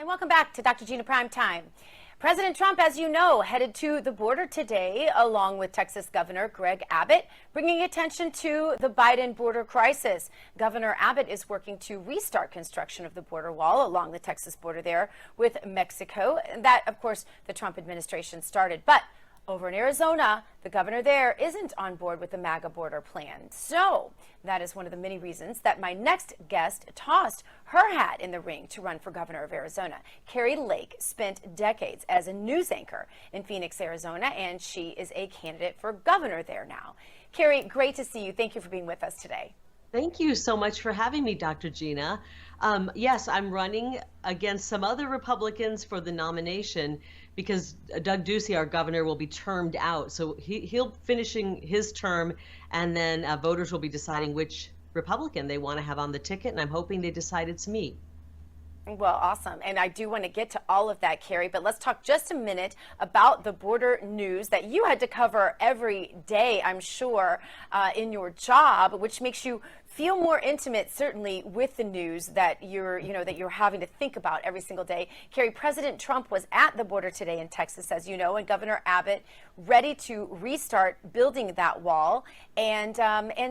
welcome back to Dr. Gina Prime Time. President Trump, as you know, headed to the border today, along with Texas Governor Greg Abbott, bringing attention to the Biden border crisis. Governor Abbott is working to restart construction of the border wall along the Texas border there with Mexico. That, of course, the Trump administration started. But over in Arizona, the governor there isn't on board with the MAGA border plan. So that is one of the many reasons that my next guest tossed her hat in the ring to run for governor of Arizona. Kari Lake spent decades as a news anchor in Phoenix, Arizona, and she is a candidate for governor there now. Kari, great to see you. Thank you for being with us today. Thank you so much for having me, Dr. Gina. Yes, I'm running against some other Republicans for the nomination because Doug Ducey, our governor, will be termed out. So he'll finishing his term, and then voters will be deciding which Republican they want to have on the ticket, and I'm hoping they decide it's me. Well, awesome. And I do want to get to all of that, Kari, but let's talk just a minute about the border news that you had to cover every day, I'm sure, in your job, which makes you feel more intimate, certainly, with the news that you're having to think about every single day. Kari, President Trump was at the border today in Texas, as you know, and Governor Abbott ready to restart building that wall. And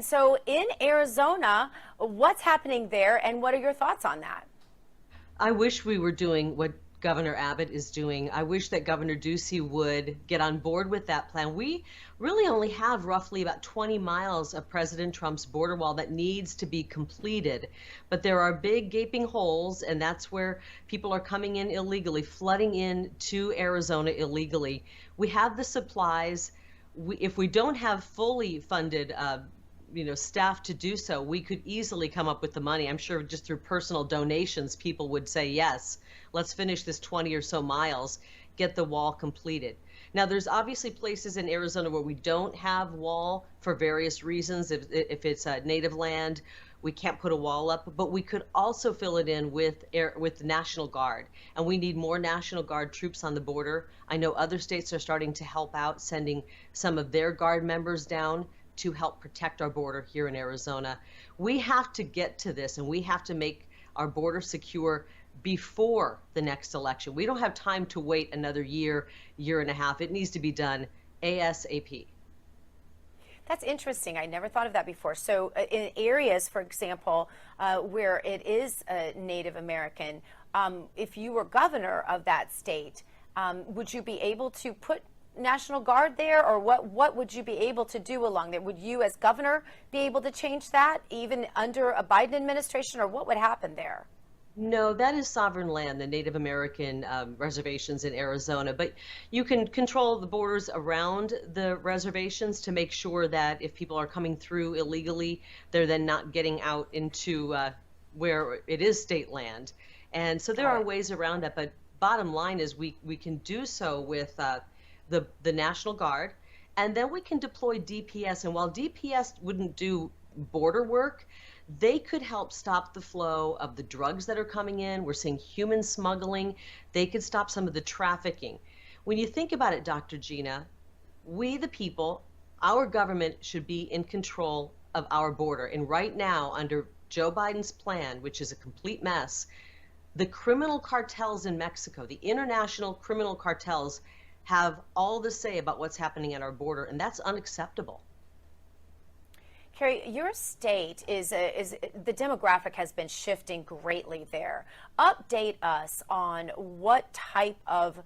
so in Arizona, what's happening there, and what are your thoughts on that? I wish we were doing what Governor Abbott is doing. I wish that Governor Ducey would get on board with that plan. We really only have roughly about 20 miles of President Trump's border wall that needs to be completed. But there are big gaping holes, and that's where people are coming in illegally, flooding in to Arizona illegally. We have the supplies. If we don't have fully funded staff to do so, we could easily come up with the money. I'm sure just through personal donations, people would say, yes, let's finish this 20 or so miles, get the wall completed. Now, there's obviously places in Arizona where we don't have wall for various reasons. If it's a native land, we can't put a wall up, but we could also fill it in with the National Guard, and we need more National Guard troops on the border. I know other states are starting to help out, sending some of their Guard members down to help protect our border here in Arizona. We have to get to this, and we have to make our border secure before the next election. We don't have time to wait another year, year and a half. It needs to be done ASAP. That's interesting. I never thought of that before. So in areas, for example, where it is Native American, if you were governor of that state, would you be able to put National Guard there, or what would you be able to do along there? Would you as governor be able to change that even under a Biden administration, or what would happen there? No, that is sovereign land, the Native American reservations in Arizona. But you can control the borders around the reservations to make sure that if people are coming through illegally, they're then not getting out into where it is state land. And so there are ways around that. But bottom line is we can do so with the National Guard, and then we can deploy DPS. And while DPS wouldn't do border work, they could help stop the flow of the drugs that are coming in. We're seeing human smuggling. They could stop some of the trafficking. When you think about it, Dr. Gina, we the people, our government should be in control of our border. And right now, under Joe Biden's plan, which is a complete mess, the criminal cartels in Mexico, the international criminal cartels, have all the say about what's happening at our border, and that's unacceptable. Kari, your state is the demographic has been shifting greatly there. Update us on what type of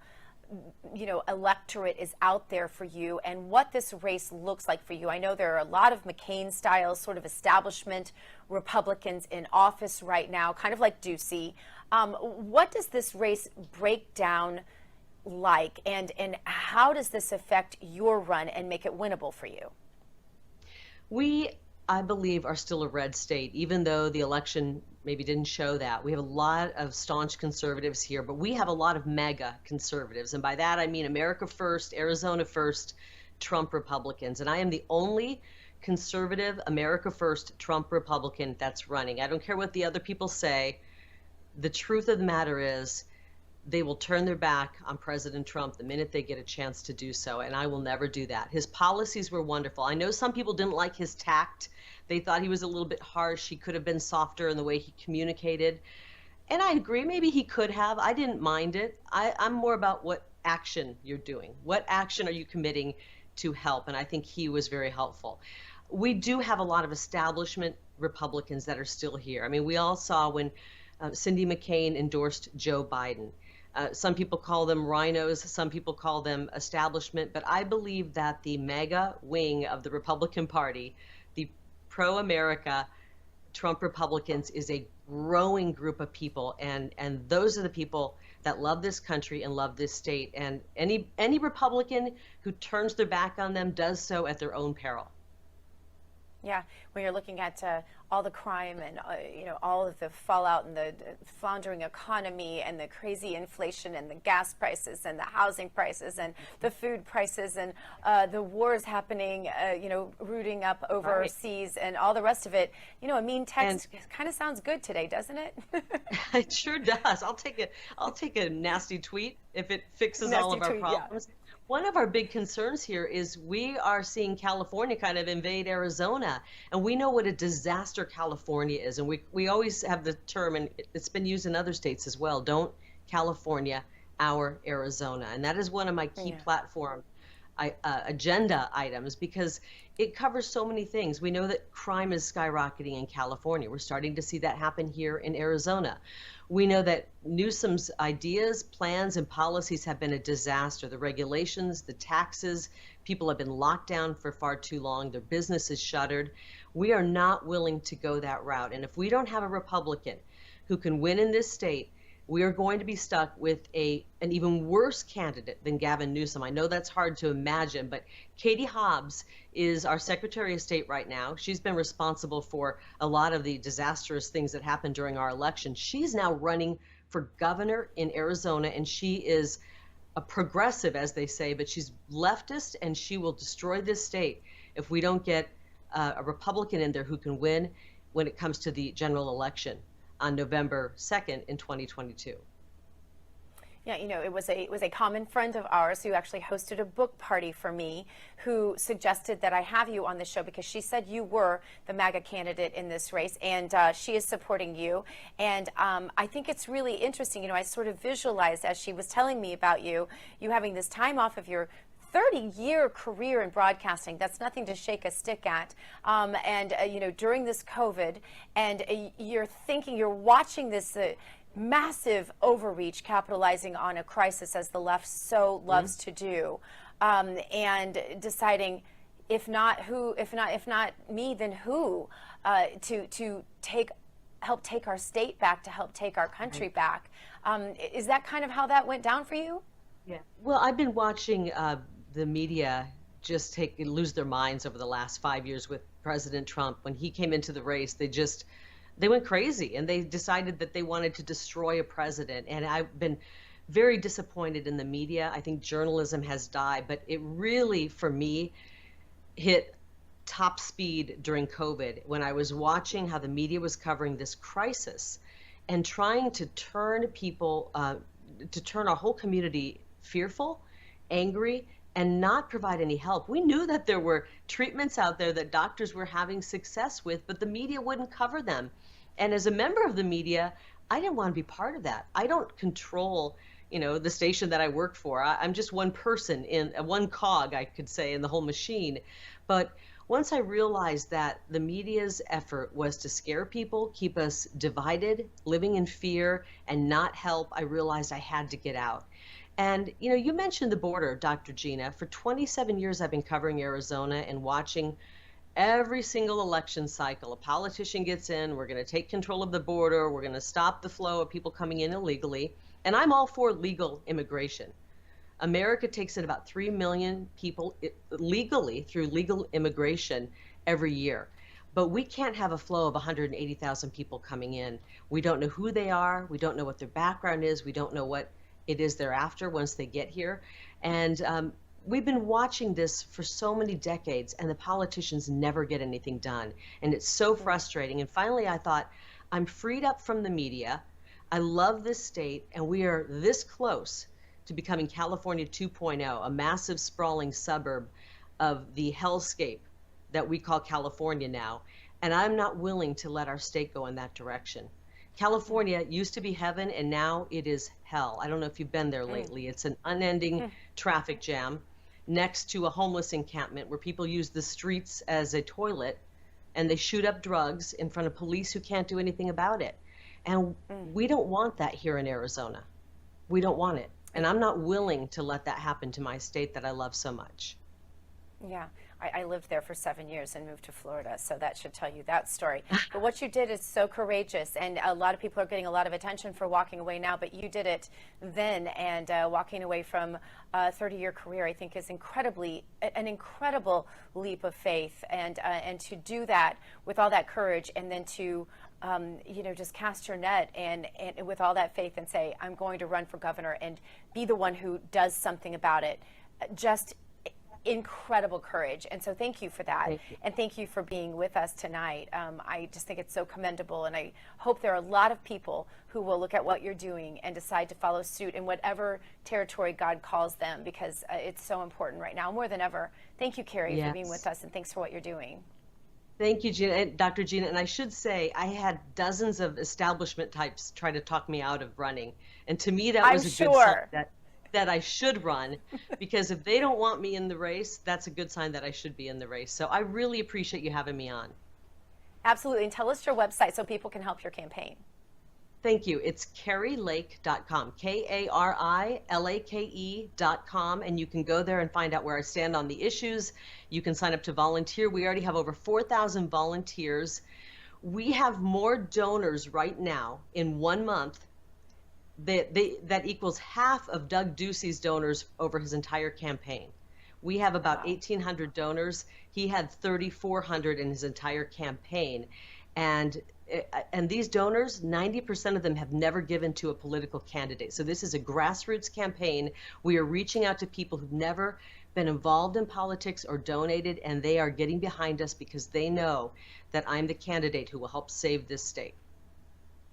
electorate is out there for you and what this race looks like for you. I know there are a lot of McCain-style sort of establishment Republicans in office right now, kind of like Ducey. What does this race break down like, and how does this affect your run and make it winnable for you? We, I believe, are still a red state, even though the election maybe didn't show that. We have a lot of staunch conservatives here, but we have a lot of mega conservatives. And by that, I mean America First, Arizona First, Trump Republicans. And I am the only conservative, America First, Trump Republican that's running. I don't care what the other people say. The truth of the matter is, they will turn their back on President Trump the minute they get a chance to do so, and I will never do that. His policies were wonderful. I know some people didn't like his tact. They thought he was a little bit harsh. He could have been softer in the way he communicated. And I agree, maybe he could have. I didn't mind it. I'm more about what action you're doing. What action are you committing to help? And I think he was very helpful. We do have a lot of establishment Republicans that are still here. I mean, we all saw when Cindy McCain endorsed Joe Biden. Some people call them rhinos, some people call them establishment, but I believe that the MAGA wing of the Republican Party, the pro-America Trump Republicans, is a growing group of people, and those are the people that love this country and love this state. And any Republican who turns their back on them does so at their own peril. Yeah, when you're looking at all the crime and all of the fallout and the floundering economy and the crazy inflation and the gas prices and the housing prices and the food prices and the wars happening, rooting up overseas and all the rest of it, a mean text kind of sounds good today, doesn't it? It sure does. I'll take a nasty tweet if it fixes all of our problems. Yeah. One of our big concerns here is we are seeing California kind of invade Arizona, and we know what a disaster California is. And we always have the term, and it's been used in other states as well, don't California our Arizona. And that is one of my key platform agenda items, because it covers so many things. We know that crime is skyrocketing in California. We're starting to see that happen here in Arizona. We know that Newsom's ideas, plans, and policies have been a disaster. The regulations, the taxes, people have been locked down for far too long. Their business is shuttered. We are not willing to go that route. And if we don't have a Republican who can win in this state, we are going to be stuck with an even worse candidate than Gavin Newsom. I know that's hard to imagine, but Katie Hobbs is our Secretary of State right now. She's been responsible for a lot of the disastrous things that happened during our election. She's now running for governor in Arizona, and she is a progressive, as they say, but she's leftist, and she will destroy this state if we don't get a Republican in there who can win when it comes to the general election on November 2nd in 2022. Yeah, it was a common friend of ours who actually hosted a book party for me, who suggested that I have you on the show because she said you were the MAGA candidate in this race, and she is supporting you. And I think it's really interesting. I sort of visualized, as she was telling me about you having this time off of your 30-year career in broadcasting. That's nothing to shake a stick at. During this COVID, and you're watching this massive overreach, capitalizing on a crisis as the left so loves to do, and deciding, if not me, then who, to help take our state back, to help take our country back. Is that kind of how that went down for you? Yeah. Well, I've been watching the media just lose their minds over the last 5 years with President Trump. When he came into the race, they went crazy, and they decided that they wanted to destroy a president. And I've been very disappointed in the media. I think journalism has died, but it really, for me, hit top speed during COVID when I was watching how the media was covering this crisis and trying to turn people, to turn our whole community fearful, angry, and not provide any help. We knew that there were treatments out there that doctors were having success with, but the media wouldn't cover them. And as a member of the media, I didn't want to be part of that. I don't control, the station that I work for. I'm just one person one cog, I could say, in the whole machine. But once I realized that the media's effort was to scare people, keep us divided, living in fear, and not help, I realized I had to get out. And, you mentioned the border, Dr. Gina. For 27 years, I've been covering Arizona and watching every single election cycle. A politician gets in, we're going to take control of the border, we're going to stop the flow of people coming in illegally. And I'm all for legal immigration. America takes in about 3 million people legally through legal immigration every year. But we can't have a flow of 180,000 people coming in. We don't know who they are. We don't know what their background is. We don't know what it is they're after once they get here. And we've been watching this for so many decades, and the politicians never get anything done. And it's so frustrating. And finally, I thought, I'm freed up from the media. I love this state, and we are this close to becoming California 2.0, a massive sprawling suburb of the hellscape that we call California now. And I'm not willing to let our state go in that direction. California used to be heaven, and now it is hell. I don't know if you've been there lately. It's an unending traffic jam next to a homeless encampment where people use the streets as a toilet, and they shoot up drugs in front of police who can't do anything about it. And we don't want that here in Arizona. We don't want it. And I'm not willing to let that happen to my state that I love so much. Yeah, I lived there for 7 years and moved to Florida, so that should tell you that story. But what you did is so courageous, and a lot of people are getting a lot of attention for walking away now, but you did it then, and walking away from a 30-year career, I think, is an incredible leap of faith, and to do that with all that courage, and then to just cast your net and with all that faith and say, I'm going to run for governor and be the one who does something about it. Just incredible courage. And so thank you for that. Thank you. And thank you for being with us tonight. I just think it's so commendable. And I hope there are a lot of people who will look at what you're doing and decide to follow suit in whatever territory God calls them, because it's so important right now, more than ever. Thank you, Kari, for being with us, and thanks for what you're doing. Thank you, Gina, and Dr. Gina. And I should say, I had dozens of establishment types try to talk me out of running. And to me, that was a good sign that I should run, because if they don't want me in the race, that's a good sign that I should be in the race. So I really appreciate you having me on. Absolutely. And tell us your website so people can help your campaign. Thank you. It's karilake.com, KARILAKE.com, and you can go there and find out where I stand on the issues. You can sign up to volunteer. We already have over 4,000 volunteers. We have more donors right now in 1 month that equals half of Doug Ducey's donors over his entire campaign. We have about 1,800 donors. He had 3,400 in his entire campaign. And these donors, 90% of them have never given to a political candidate. So this is a grassroots campaign. We are reaching out to people who've never been involved in politics or donated, and they are getting behind us because they know that I'm the candidate who will help save this state.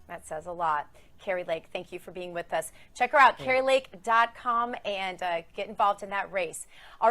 That says a lot. Kari Lake, thank you for being with us. Check her out, karilake.com, and get involved in that race.